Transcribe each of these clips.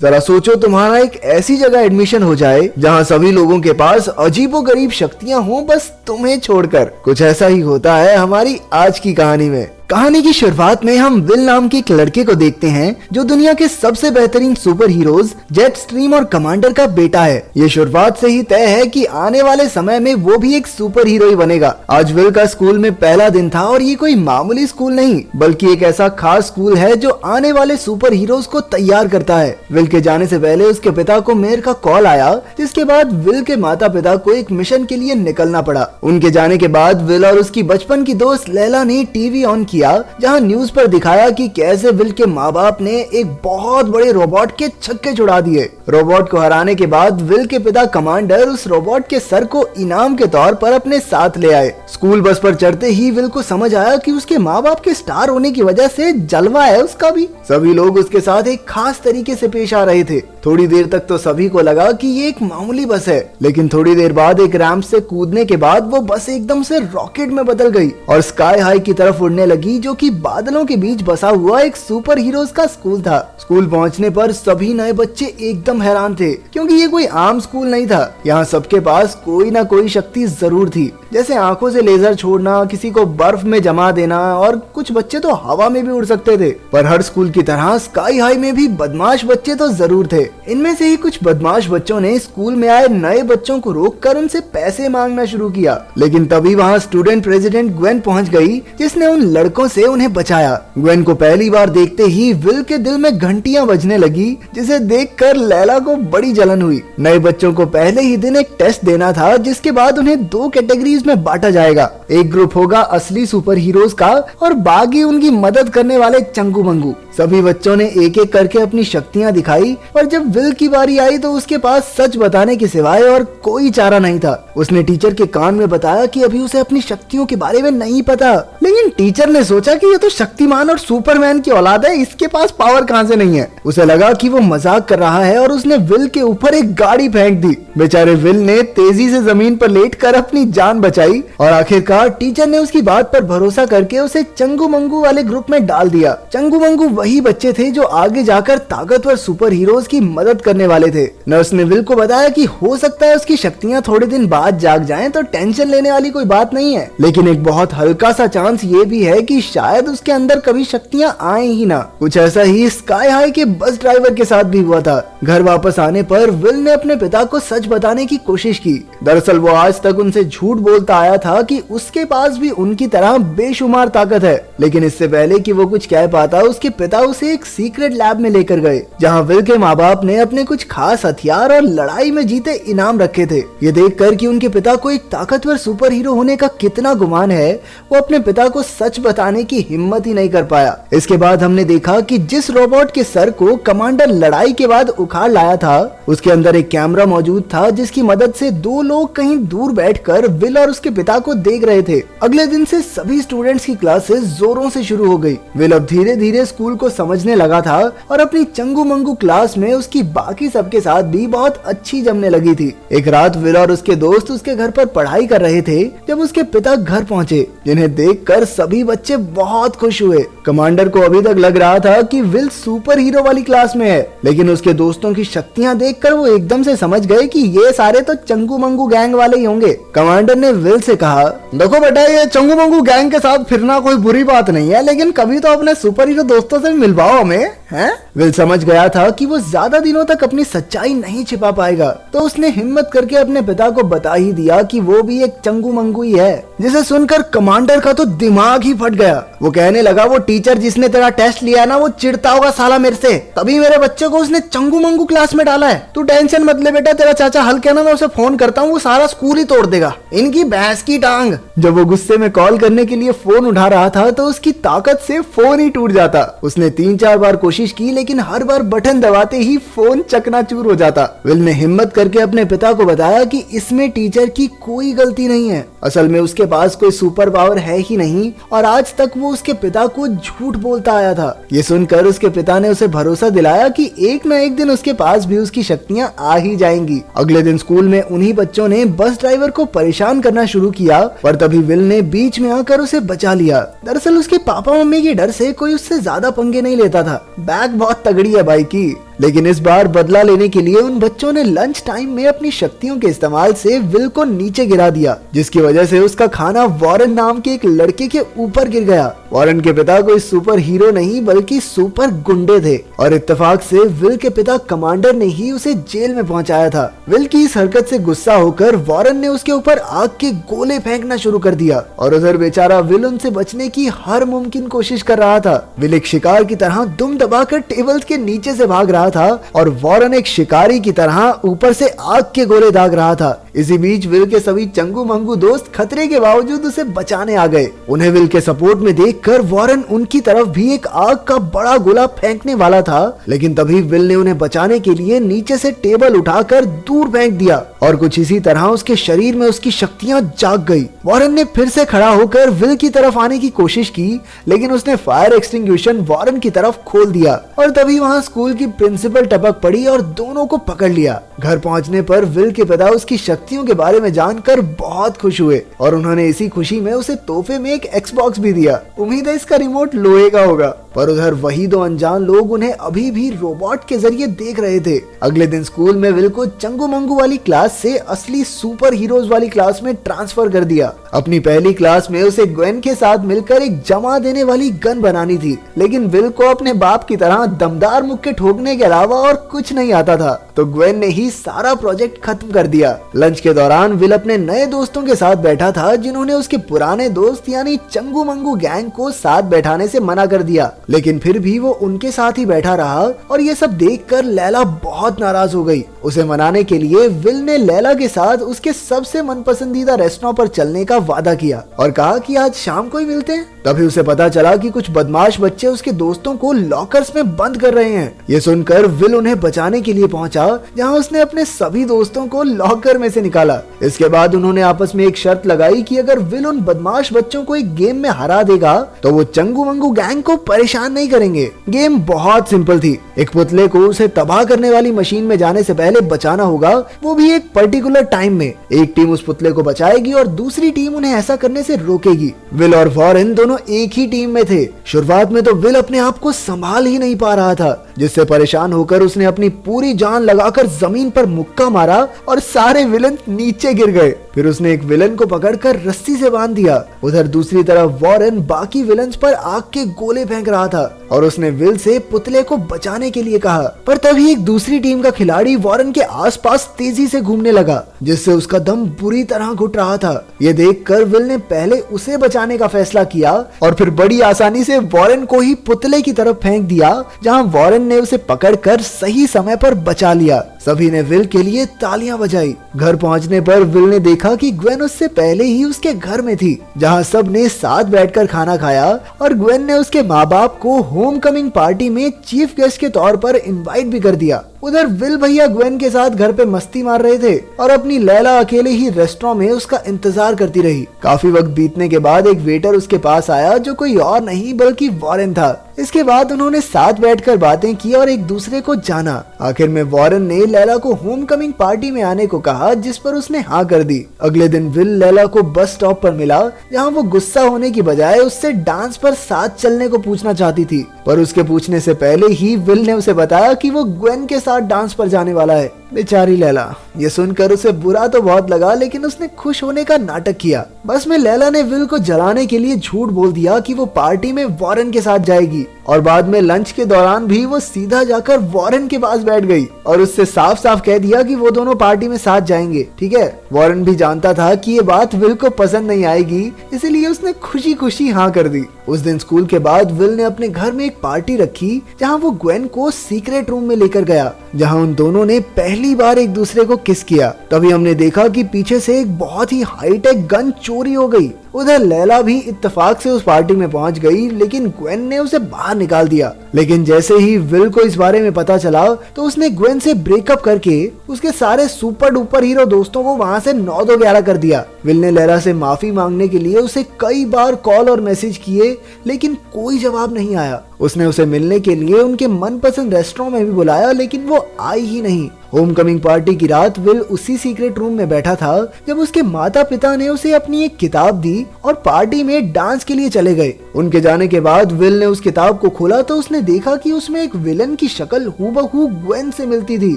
जरा सोचो तुम्हारा एक ऐसी जगह एडमिशन हो जाए जहां सभी लोगों के पास अजीबोगरीब शक्तियां हों, बस तुम्हें छोड़कर। कुछ ऐसा ही होता है हमारी आज की कहानी में। कहानी की शुरुआत में हम विल नाम के एक लड़के को देखते हैं जो दुनिया के सबसे बेहतरीन सुपर हीरोज जेट स्ट्रीम और कमांडर का बेटा है। ये शुरुआत से ही तय है कि आने वाले समय में वो भी एक सुपर हीरो ही बनेगा। आज विल का स्कूल में पहला दिन था और ये कोई मामूली स्कूल नहीं बल्कि एक ऐसा खास स्कूल है जो आने वाले सुपर हीरोज को तैयार करता है। विल के जाने से पहले उसके पिता को मेयर का कॉल आया, जिसके बाद विल के माता पिता को एक मिशन के लिए निकलना पड़ा। उनके जाने के बाद विल और उसकी बचपन की दोस्त लैला ने टीवी ऑन किया जहां न्यूज पर दिखाया कि कैसे विल के माँ बाप ने एक बहुत बड़े रोबोट के छक्के छुड़ा दिए। रोबोट को हराने के बाद विल के पिता कमांडर उस रोबोट के सर को इनाम के तौर पर अपने साथ ले आए। स्कूल बस पर चढ़ते ही विल को समझ आया कि उसके माँ बाप के स्टार होने की वजह से जलवा है उसका भी। सभी लोग उसके साथ एक खास तरीके से पेश आ रहे थे। थोड़ी देर तक तो सभी को लगा कि ये एक मामूली बस है, लेकिन थोड़ी देर बाद एक रैंप से कूदने के बाद वो बस एकदम से रॉकेट में बदल गई और स्काई हाई की तरफ उड़ने लगी, जो कि बादलों के बीच बसा हुआ एक सुपर हीरोज का स्कूल था। स्कूल पहुंचने पर सभी नए बच्चे एकदम हैरान थे, क्योंकि ये कोई आम स्कूल नहीं था। यहाँ सबके पास कोई ना कोई शक्ति जरूर थी, जैसे आंखों से लेजर छोड़ना, किसी को बर्फ में जमा देना और कुछ बच्चे तो हवा में भी उड़ सकते थे। पर हर स्कूल की तरह स्काई हाई में भी बदमाश बच्चे तो जरूर थे। इनमें से ही कुछ बदमाश बच्चों ने स्कूल में आए नए बच्चों को रोककर उनसे पैसे मांगना शुरू किया, लेकिन तभी वहाँ स्टूडेंट प्रेसिडेंट ग्वेन पहुँच गई, जिसने उन लड़कों से उन्हें बचाया। ग्वेन को पहली बार देखते ही विल के दिल में घंटियां बजने लगी, जिसे देखकर लैला को बड़ी जलन हुई। नए बच्चों को पहले ही दिन एक टेस्ट देना था, जिसके बाद उन्हें दो कैटेगरीज में बांटा जाएगा। एक ग्रुप होगा असली सुपर हीरोज का और बाकी उनकी मदद करने वाले चंगू मंगू। सभी बच्चों ने एक एक करके अपनी शक्तियां दिखाई और जब विल की बारी आई तो उसके पास सच बताने के सिवाय और कोई चारा नहीं था। उसने टीचर के कान में बताया कि अभी उसे अपनी शक्तियों के बारे में नहीं पता, लेकिन टीचर ने सोचा कि ये तो शक्तिमान और सुपरमैन की औलाद है, इसके पास पावर कहां से नहीं है। उसे लगा कि वो मजाक कर रहा है और उसने विल के ऊपर एक गाड़ी फेंक दी। बेचारे विल ने तेजी से जमीन पर लेटकर अपनी जान बचाई और आखिरकार टीचर ने उसकी बात पर भरोसा करके उसे चंगू मंगू वाले ग्रुप में डाल दिया। चंगू मंगू वही बच्चे थे जो आगे जाकर ताकतवर सुपर हीरोज की मदद करने वाले थे। नर्स ने विल को बताया कि हो सकता है उसकी शक्तियां थोड़े दिन बाद जाग जाएं, तो टेंशन लेने वाली कोई बात नहीं है, लेकिन एक बहुत हल्का सा चांस ये भी है कि शायद उसके अंदर कभी शक्तियां आए ही ना। कुछ ऐसा ही स्काई हाई के बस ड्राइवर के साथ भी हुआ था। घर वापस आने पर विल ने अपने पिता को सच बताने की कोशिश की। दरअसल वो आज तक उनसे झूठ बोलता आया था कि उसके पास भी उनकी तरह बेशुमार ताकत है, लेकिन इससे पहले कि वो कुछ कह पाता उसके पिता उसे एक सीक्रेट लैब में लेकर गए, जहां विल के माँ बाप ने अपने कुछ खास हथियार और लड़ाई में जीते इनाम रखे थे। ये देखकर कि उनके पिता को एक ताकतवर सुपर हीरो होने का कितना गुमान है, वो अपने पिता को सच बताने की हिम्मत ही नहीं कर पाया। इसके बाद हमने देखा कि जिस रोबोट के सर को कमांडर लड़ाई के बाद उखाड़ लाया था, उसके अंदर एक कैमरा मौजूद था, जिसकी मदद से दो लोग कहीं दूर बैठकर विल और उसके पिता को देख रहे थे। अगले दिन से सभी स्टूडेंट्स की क्लासेस जोरों से शुरू हो गई। विल अब धीरे धीरे स्कूल को समझने लगा था और अपनी चंगू मंगू क्लास में उसकी बाकी सबके साथ भी बहुत अच्छी जमने लगी थी। एक रात विल और उसके दोस्त उसके घर पर पढ़ाई कर रहे थे जब उसके पिता घर पहुंचे, जिन्हें देखकर सभी बच्चे बहुत खुश हुए। कमांडर को अभी तक लग रहा था कि विल सुपर हीरो वाली क्लास में है, लेकिन उसके दोस्तों की शक्तियां देखकर वो एकदम से समझ गए कि ये सारे तो चंगू मंगू गैंग वाले ही होंगे। कमांडर ने विल से कहा, देखो बेटा, ये चंगू मंगू गैंग के साथ फिरना कोई बुरी बात नहीं है, लेकिन कभी तो अपने सुपर हीरो दोस्तों से मिलवाओ हमें, हैं? विल समझ गया था कि वो ज्यादा दिनों तक अपनी सच्चाई नहीं छिपा पाएगा, तो उसने हिम्मत करके अपने पिता को बता ही दिया कि वो भी एक चंगू मंगू ही है। जिसे सुनकर कमांडर का तो दिमाग ही फट गया। वो कहने लगा, वो टीचर जिसने तेरा टेस्ट लिया ना, वो चिढ़ता होगा साला मेरे से, तभी मेरे बच्चे को उसने चंगू मंगू क्लास में डाला है। तू टेंशन मत ले बेटा, तेरा चाचा हल कहना, मैं उसे फोन करता हूँ, वो सारा स्कूल ही तोड़ देगा, इनकी भैंस की टांग। जब वो गुस्से में कॉल करने के लिए फोन उठा रहा था तो उसकी ताकत से फोन ही टूट जाता। उसने 3-4 बार कोशिश की, लेकिन हर बार बटन दबाते ही फोन चकनाचूर हो जाता। विल ने हिम्मत करके अपने पिता को बताया कि इसमें टीचर की कोई गलती नहीं है, असल में उसके पास कोई सुपर पावर है ही नहीं और आज तक वो उसके पिता को झूठ बोलता आया था। ये सुनकर उसके पिता ने उसे भरोसा दिलाया कि एक न एक दिन उसके पास भी उसकी शक्तियां आ ही जाएंगी। अगले दिन स्कूल में उन्हीं बच्चों ने बस ड्राइवर को परेशान करना शुरू किया, पर तभी विल ने बीच में आकर उसे बचा लिया। दरअसल उसके पापा मम्मी के डर से कोई उससे ज्यादा पंगे नहीं लेता था। बैग बहुत तगड़ी है भाई की। लेकिन इस बार बदला लेने के लिए उन बच्चों ने लंच टाइम में अपनी शक्तियों के इस्तेमाल से विल को नीचे गिरा दिया, जिसकी वजह से उसका खाना वॉरेन नाम के एक लड़के के ऊपर गिर गया। वॉरेन के पिता कोई सुपर हीरो नहीं बल्कि सुपर गुंडे थे और इत्तेफाक से विल के पिता कमांडर ने ही उसे जेल में पहुंचाया था। विल की इस हरकत से गुस्सा होकर वॉरेन ने उसके ऊपर आग के गोले फेंकना शुरू कर दिया और उधर बेचारा विल उनसे बचने की हर मुमकिन कोशिश कर रहा था। विल एक शिकार की तरह दुम दबाकर टेबल के नीचे से भाग रहा था और वॉरेन एक शिकारी की तरह ऊपर से आग के गोले दाग रहा था। इसी बीच विल के सभी चंगू मंगू दोस्त खतरे के बावजूद उसे बचाने आ गए। उन्हें विल के सपोर्ट में देखकर वॉरेन उनकी तरफ भी एक आग का बड़ा गोला फेंकने वाला था, लेकिन तभी विल ने उन्हें बचाने के लिए नीचे से टेबल उठाकर दूर फेंक दिया और कुछ इसी तरह उसके शरीर में उसकी शक्तियां जाग गई। वॉरेन ने फिर से खड़ा होकर विल की तरफ आने की कोशिश की, लेकिन उसने फायर एक्सटिंग्विशन वॉरेन की तरफ खोल दिया और तभी वहां स्कूल की प्रिंसिपल टपक पड़ी और दोनों को पकड़ लिया। घर पहुंचने पर विल के पिता उसकी शक्तियों के बारे में जानकर बहुत खुश हुए और उन्होंने इसी खुशी में उसे तोहफे में एक एक्सबॉक्स भी दिया। उम्मीद है इसका रिमोट लोहे का होगा। पर उधर वही दो अनजान लोग उन्हें अभी भी रोबोट के जरिए देख रहे थे। अगले दिन स्कूल में विल को चंगू मंगू वाली क्लास से असली सुपर हीरोज वाली क्लास में ट्रांसफर कर दिया। अपनी पहली क्लास में उसे ग्वेन के साथ मिलकर एक जमा देने वाली गन बनानी थी, लेकिन विल को अपने बाप की तरह दमदार मुक्के ठोकने के अलावा और कुछ नहीं आता था, तो ग्वेन ने ही सारा प्रोजेक्ट खत्म कर दिया। लंच के दौरान विल अपने नए दोस्तों के साथ बैठा था, जिन्होंने उसके पुराने दोस्त यानी चंगू मंगू गैंग को साथ बैठाने से मना कर दिया, लेकिन फिर भी वो उनके साथ ही बैठा रहा और ये सब देखकर लैला बहुत नाराज हो गई। उसे मनाने के लिए विल ने लैला के साथ उसके सबसे मनपसंदीदा रेस्टोरेंट पर चलने का वादा किया और कहा कि आज शाम को ही मिलते हैं। तभी उसे पता चला कि कुछ बदमाश बच्चे उसके दोस्तों को लॉकर्स में बंद कर रहे हैं। ये सुनकर विल उन्हें बचाने के लिए पहुंचा, जहां उसने अपने सभी दोस्तों को लॉकर में से निकाला। इसके बाद उन्होंने आपस में एक शर्त लगाई कि अगर विल उन बदमाश बच्चों को एक गेम में हरा देगा तो वो चंगू मंगू गैंग को परेशान नहीं करेंगे। गेम बहुत सिंपल थी। एक पुतले को उसे तबाह करने वाली मशीन में जाने से पहले बचाना होगा, वो भी एक पर्टिकुलर टाइम में। एक टीम उस पुतले को बचाएगी और दूसरी टीम उन्हें ऐसा करने से रोकेगी। विल और वॉरेन दोनों एक ही टीम में थे। शुरुआत में तो विल अपने आप को संभाल ही नहीं पा रहा था, जिससे परेशान होकर उसने अपनी पूरी जान लगाकर जमीन पर मुक्का मारा और सारे विलन नीचे गिर गए। फिर उसने एक विलन को पकड़कर रस्सी से बांध दिया। उधर दूसरी तरफ वॉरेन बाकी विलन्स पर आग के गोले फेंक रहा था और उसने विल से पुतले को बचाने के लिए कहा, पर तभी एक दूसरी टीम का खिलाड़ी वॉरेन के आसपास तेजी से घूमने लगा, जिससे उसका दम बुरी तरह घुट रहा था। ये देखकर विल ने पहले उसे बचाने का फैसला किया और फिर बड़ी आसानी से वॉरेन को ही पुतले की तरफ फेंक दिया, जहां वॉरेन ने उसे पकड़कर सही समय पर बचा लिया। सभी ने विल के लिए तालियां बजाई। घर पहुंचने पर विल ने देखा कि ग्वेन उससे पहले ही उसके घर में थी, जहां सब ने साथ बैठकर खाना खाया और ग्वेन ने उसके माँ बाप को होम कमिंग पार्टी में चीफ गेस्ट के तौर पर इनवाइट भी कर दिया। उधर विल भैया ग्वेन के साथ घर पे मस्ती मार रहे थे और अपनी लैला अकेले ही रेस्टोरेंट में उसका इंतजार करती रही। काफी वक्त बीतने के बाद एक वेटर उसके पास आया, जो कोई और नहीं बल्कि वॉरेन था। इसके बाद उन्होंने साथ बैठकर बातें की और एक दूसरे को जाना। आखिर में वॉरेन ने लैला को होम कमिंग पार्टी में आने को कहा, जिस पर उसने हाँ कर दी। अगले दिन विल लैला को बस स्टॉप पर मिला, जहाँ वो गुस्सा होने की बजाय उससे डांस पर साथ चलने को पूछना चाहती थी, पर उसके पूछने से पहले ही विल ने उसे बताया कि वो ग्वेन के साथ डांस पर जाने वाला है। बेचारी लैला, ये सुनकर उसे बुरा तो बहुत लगा, लेकिन उसने खुश होने का नाटक किया। बस में लैला ने विल को जलाने के लिए झूठ बोल दिया कि वो पार्टी में वॉरेन के साथ जाएगी और बाद में लंच के दौरान भी वो सीधा जाकर वॉरेन के पास बैठ गई और उससे साफ साफ कह दिया कि वो दोनों पार्टी में साथ जाएंगे। ठीक है, वॉरेन भी जानता था कि ये बात विल को पसंद नहीं आएगी, इसीलिए उसने खुशी खुशी हाँ कर दी। उस दिन स्कूल के बाद विल ने अपने घर में एक पार्टी रखी, जहाँ वो ग्वेन को सीक्रेट रूम में लेकर गया, जहाँ उन दोनों ने पहली बार एक दूसरे को किस किया। तभी हमने देखा कि पीछे से एक बहुत ही हाईटेक गन चोरी हो गई। उधर लैला भी इत्तेफाक से उस पार्टी में पहुंच गई, लेकिन ग्वेन ने उसे बाहर निकाल दिया। लेकिन जैसे ही विल को इस बारे में पता चला तो उसने ग्वेन से ब्रेकअप करके उसके सारे सुपर डुपर हीरो दोस्तों को वहां से 9-2-11 कर दिया। विल ने लैला से माफी मांगने के लिए उसे कई बार कॉल और मैसेज किए, लेकिन कोई जवाब नहीं आया। उसने उसे मिलने के लिए उनके मनपसंद रेस्टोरेंट में भी बुलाया, लेकिन वो आई ही नहीं। होम कमिंग पार्टी की रात विल उसी सीक्रेट रूम में बैठा था जब उसके माता पिता ने उसे अपनी एक किताब दी और पार्टी में डांस के लिए चले गए। उनके जाने के बाद विल ने उस किताब को खोला तो उसने देखा कि उसमें एक विलन की शक्ल हूबहू ग्वेन से मिलती थी।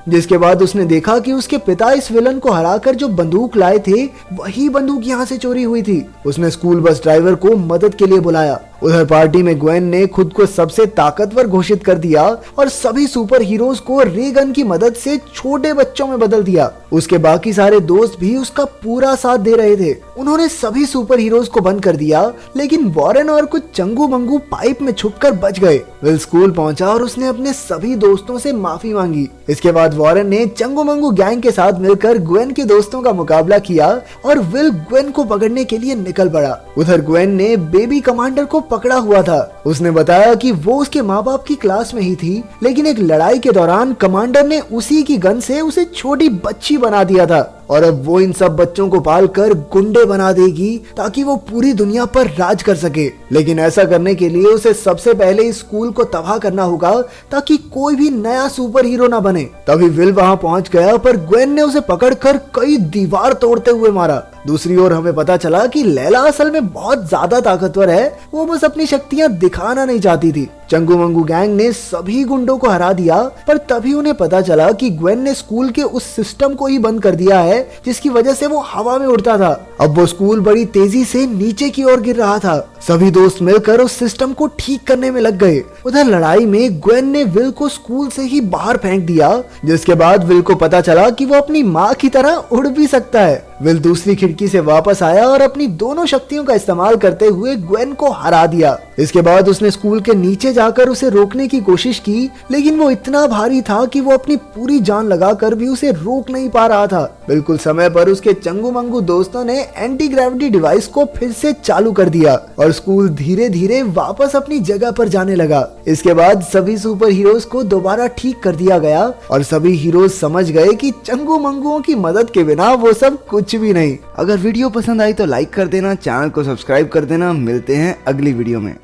जिसके बाद उसने देखा कि उसके पिता इस विलन को हराकर जो बंदूक लाए थे वही बंदूक यहाँ से चोरी हुई थी। उसने स्कूल बस ड्राइवर को मदद के लिए बुलाया। उधर पार्टी में ग्वेन ने खुद को सबसे ताकतवर घोषित कर दिया और सभी सुपर हीरोज को रे गन की मदद से छोटे बच्चों में बदल दिया। उसके बाकी सारे दोस्त भी उसका पूरा साथ दे रहे थे। उन्होंने सभी सुपर हीरोज को बंद कर दिया, लेकिन वॉरेन और कुछ चंगू मंगू पाइप में छुपकर बच गए। विल स्कूल पहुंचा और उसने अपने सभी दोस्तों से माफी मांगी। इसके बाद वॉरेन ने चंगू मंगू गैंग के साथ मिलकर ग्वेन के दोस्तों का मुकाबला किया और विल ग्वेन को पकड़ने के लिए निकल पड़ा। उधर ग्वेन ने बेबी कमांडर को पकड़ा हुआ था। उसने बताया कि वो उसके माँ बाप की क्लास में ही थी, लेकिन एक लड़ाई के दौरान कमांडर ने उसी की गन से उसे छोटी बच्ची बना दिया था और अब वो इन सब बच्चों को पालकर गुंडे बना देगी ताकि वो पूरी दुनिया पर राज कर सके। लेकिन ऐसा करने के लिए उसे सबसे पहले इस स्कूल को तबाह करना होगा ताकि कोई भी नया सुपर हीरो ना बने। तभी विल वहां पहुंच गया, पर ग्वेन ने उसे पकड़कर कई दीवार तोड़ते हुए मारा। दूसरी ओर हमें पता चला कि लैला असल में बहुत ज्यादा ताकतवर है, वो बस अपनी शक्तियां दिखाना नहीं चाहती थी। चंगू मंगू गैंग ने सभी गुंडों को हरा दिया, पर तभी उन्हें पता चला कि ग्वेन ने स्कूल के उस सिस्टम को ही बंद कर दिया है जिसकी वजह से वो हवा में उड़ता था। अब वो स्कूल बड़ी तेजी से नीचे की ओर गिर रहा था। सभी दोस्त मिलकर उस सिस्टम को ठीक करने में लग गए। उधर लड़ाई में ग्वेन ने विल को स्कूल से ही बाहर फेंक दिया, जिसके बाद विल को पता चला कि वो अपनी माँ की तरह उड़ भी सकता है। विल दूसरी खिड़की से वापस आया और अपनी दोनों शक्तियों का इस्तेमाल करते हुए ग्वेन को हरा दिया। इसके बाद उसने स्कूल के नीचे जाकर उसे रोकने की कोशिश की, लेकिन वो इतना भारी था कि वो अपनी पूरी जान लगाकर भी उसे रोक नहीं पा रहा था। बिल्कुल समय पर उसके चंगू मंगू दोस्तों ने एंटी ग्रेविटी डिवाइस को फिर से चालू कर दिया और स्कूल धीरे धीरे वापस अपनी जगह पर जाने लगा। इसके बाद सभी सुपर हीरोज को दोबारा ठीक कर दिया गया और सभी हीरोज समझ गए कि चंगू मंगुओं की मदद के बिना वो सब कुछ भी नहीं। अगर वीडियो पसंद आई तो लाइक कर देना, चैनल को सब्सक्राइब कर देना। मिलते हैं अगली वीडियो में।